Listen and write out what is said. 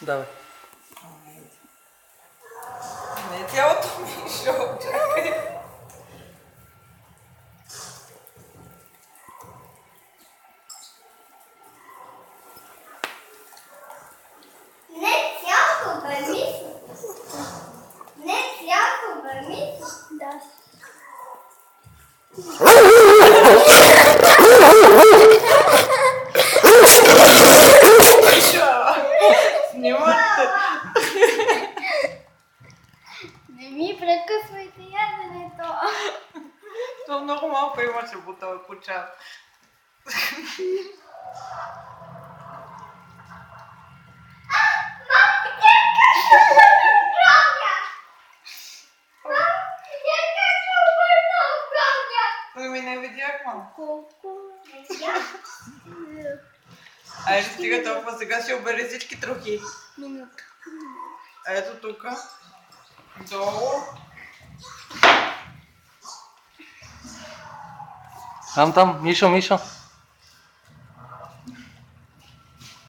Давай. Не цялото мишо, чакай. Не цялото бе мисля. Не цялото бе мисля. Да. Мишо, снимате. Не ми прекъсвайте яденето. То много малко имаше по този куча. Ами не видях малко. Айде стига толкова, сега ще обери всички трохи. Минута. Ето тук. Долу. Там, Мишо, Мишо.